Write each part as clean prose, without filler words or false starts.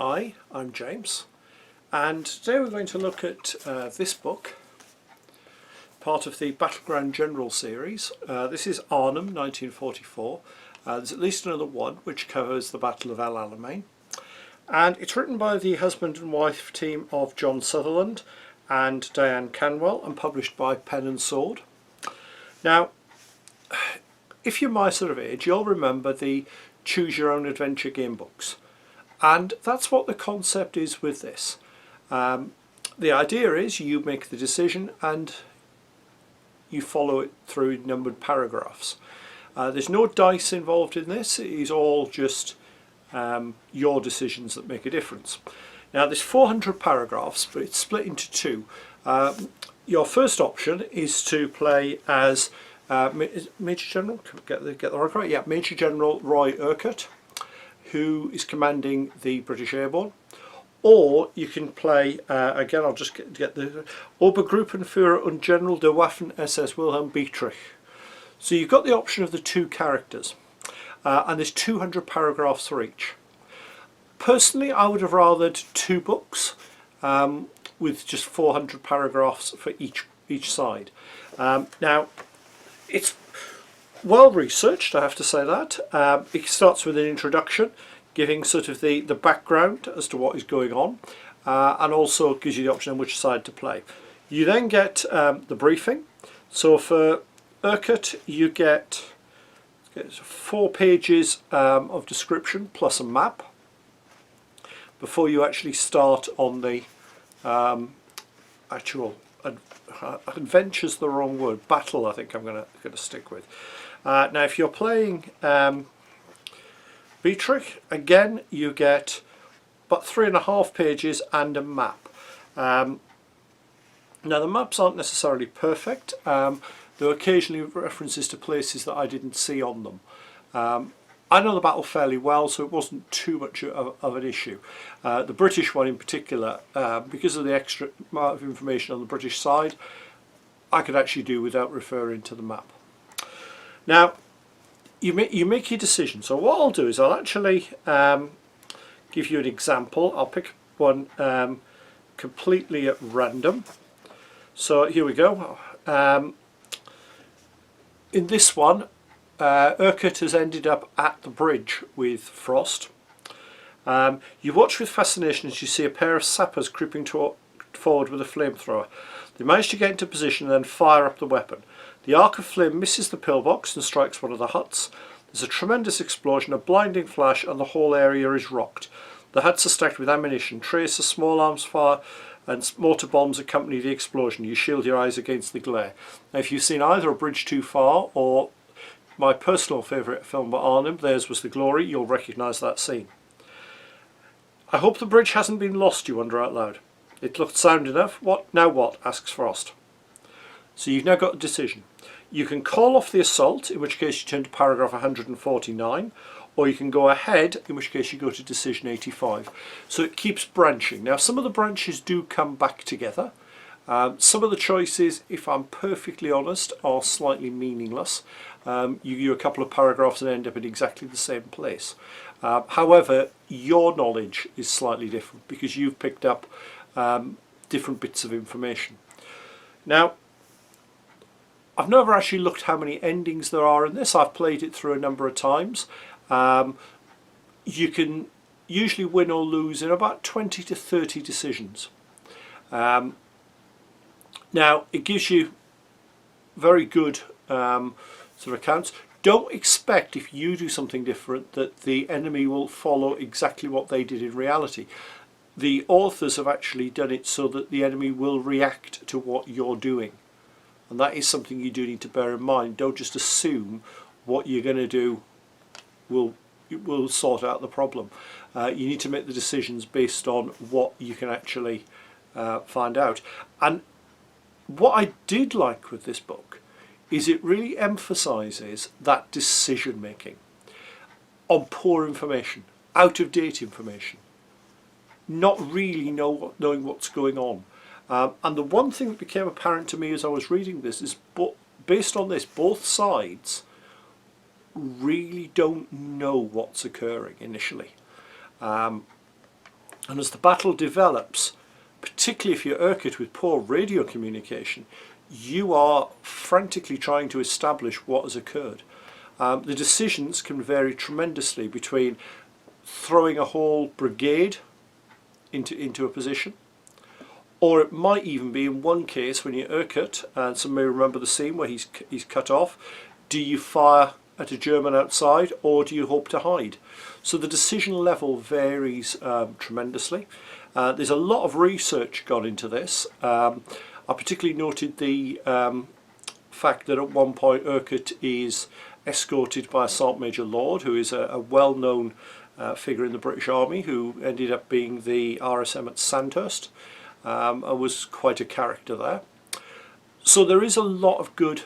Hi, I'm James, and today we're going to look at this book, part of the Battleground General series. This is Arnhem 1944. There's at least another one which covers the Battle of El Alamein, and it's written by the husband and wife team of John Sutherland and Diane Canwell and published by Pen and Sword. Now, if you're my sort of age, you'll remember the choose your own adventure game books. And that's what the concept is with this. The idea is you make the decision and you follow it through numbered paragraphs. There's no dice involved in this. It is all just your decisions that make a difference. Now there's 400 paragraphs, but it's split into two. Your first option is to play as Major General, get the right? Yeah, Major General Roy Urquhart, who is commanding the British Airborne, or you can play, again I'll just get the Obergruppenführer und General der Waffen SS Wilhelm Dietrich. So you've got the option of the two characters, and there's 200 paragraphs for each. Personally, I would have rathered two books with just 400 paragraphs for each side. Now, it's well researched, I have to say that. It starts with an introduction, giving sort of the background as to what is going on, and also gives you the option on which side to play. You then get the briefing. So for Urquhart you get 4 pages of description plus a map before you actually start on the actual adventure's the wrong word, battle I think I'm going to stick with. Now if you're playing Dietrich, again you get about 3.5 pages and a map. Now the maps aren't necessarily perfect. There are occasionally references to places that I didn't see on them. I know the battle fairly well, so it wasn't too much of an issue. The British one in particular, because of the extra amount of information on the British side, I could actually do without referring to the map. Now, you make your decision. So what I'll do is I'll actually give you an example. I'll pick one completely at random. So here we go. In this one, Urquhart has ended up at the bridge with Frost. You watch with fascination as you see a pair of sappers creeping forward with a flamethrower. They manage to get into position and then fire up the weapon. The arc of flame misses the pillbox and strikes one of the huts. There's a tremendous explosion, a blinding flash, and the whole area is rocked. The huts are stacked with ammunition. Trace of small arms fire and mortar bombs accompany the explosion. You shield your eyes against the glare. Now if you've seen either A Bridge Too Far or my personal favourite film by Arnhem, Theirs Was the Glory, you'll recognise that scene. I hope the bridge hasn't been lost, you wonder out loud. It looked sound enough. What now what? Asks Frost. So you've now got a decision. You can call off the assault, in which case you turn to paragraph 149, or you can go ahead, in which case you go to decision 85. So it keeps branching. Now some of the branches do come back together. Some of the choices, if I'm perfectly honest, are slightly meaningless. You do a couple of paragraphs and end up in exactly the same place. However, your knowledge is slightly different because you've picked up different bits of information. Now, I've never actually looked how many endings there are in this. I've played it through a number of times. You can usually win or lose in about 20 to 30 decisions. Now, it gives you very good sort of accounts. Don't expect, if you do something different, that the enemy will follow exactly what they did in reality. The authors have actually done it so that the enemy will react to what you're doing. And that is something you do need to bear in mind. Don't just assume what you're going to do will sort out the problem. You need to make the decisions based on what you can actually find out. And what I did like with this book is it really emphasises that decision making on poor information, out of date information, not really knowing what's going on. And the one thing that became apparent to me as I was reading this is, based on this, both sides really don't know what's occurring initially. And as the battle develops, particularly if you're Urquhart with poor radio communication, you are frantically trying to establish what has occurred. The decisions can vary tremendously between throwing a whole brigade into a position, or it might even be, in one case when you're Urquhart, and some may remember the scene where he's cut off, do you fire at a German outside or do you hope to hide? So the decision level varies tremendously. There's a lot of research gone into this. I particularly noted the fact that at one point Urquhart is escorted by a Sergeant Major Lord, who is a well-known figure in the British Army, who ended up being the RSM at Sandhurst. And was quite a character there. So there is a lot of good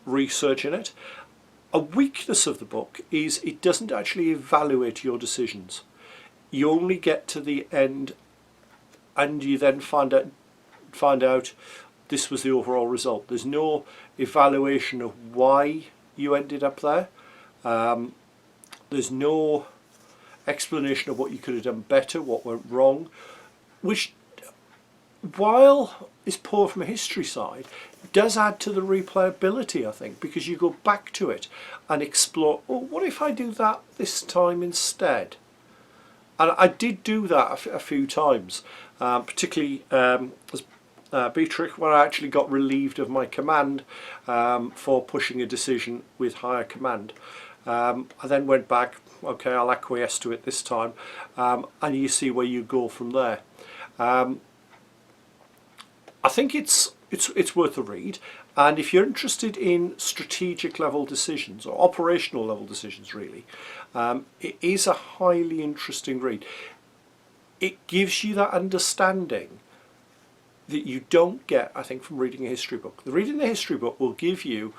research in it. A weakness of the book is it doesn't actually evaluate your decisions. You only get to the end and you then find out this was the overall result. There's no evaluation of why you ended up there. There's no explanation of what you could have done better, what went wrong, which, while it's poor from a history side, it does add to the replayability, I think, because you go back to it and explore, oh, what if I do that this time instead? And I did do that a few times, particularly as Beatrix, where I actually got relieved of my command for pushing a decision with higher command. I then went back, okay, I'll acquiesce to it this time, and you see where you go from there. I think it's worth a read, and if you're interested in strategic level decisions or operational level decisions, really, it is a highly interesting read. It gives you that understanding that you don't get, I think, from reading a history book. The reading the history book will give you,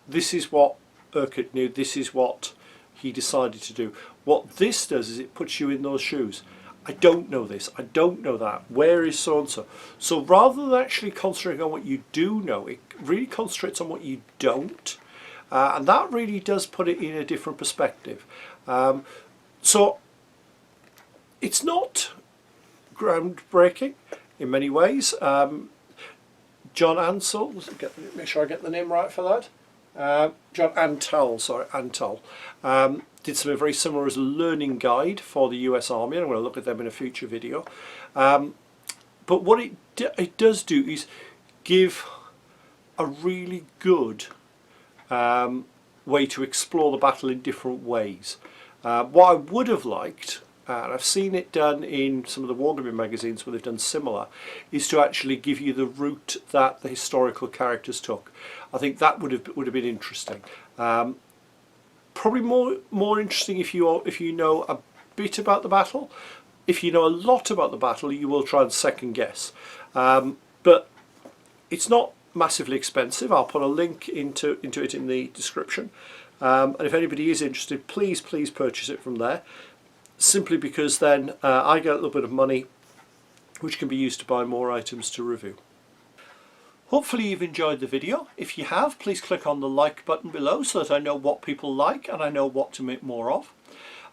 this is what Urquhart knew, this is what he decided to do. What this does is it puts you in those shoes. I don't know this, I don't know that, where is so-and-so? So rather than actually concentrating on what you do know, it really concentrates on what you don't, and that really does put it in a different perspective. So it's not groundbreaking in many ways. John Ansell, make sure I get the name right for that. John Antal, sorry, Antal. Did something very similar as a learning guide for the US Army, and I'm going to look at them in a future video. But what it does do is give a really good way to explore the battle in different ways. What I would have liked, and I've seen it done in some of the wargaming magazines where they've done similar, is to actually give you the route that the historical characters took. I think that would have been interesting. Probably more interesting if you know a bit about the battle. If you know a lot about the battle, you will try and second guess. But it's not massively expensive. I'll put a link into it in the description. And if anybody is interested, please purchase it from there. Simply because then I get a little bit of money, which can be used to buy more items to review. Hopefully you've enjoyed the video. If you have, please click on the like button below so that I know what people like and I know what to make more of.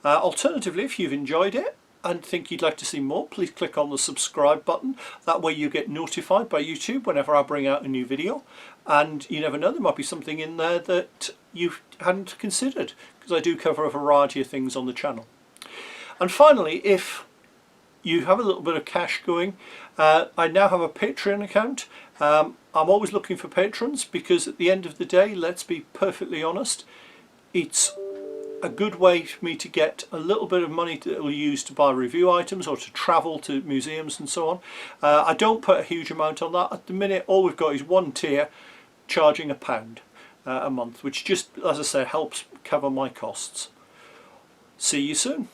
Alternatively, if you've enjoyed it and think you'd like to see more, please click on the subscribe button. That way you get notified by YouTube whenever I bring out a new video. And you never know, there might be something in there that you hadn't considered, because I do cover a variety of things on the channel. And finally, if you have a little bit of cash going, I now have a Patreon account. I'm always looking for patrons, because at the end of the day, let's be perfectly honest, it's a good way for me to get a little bit of money that will use to buy review items or to travel to museums and so on. I don't put a huge amount on that. At the minute, all we've got is one tier charging £1 a month, which just, as I say, helps cover my costs. See you soon.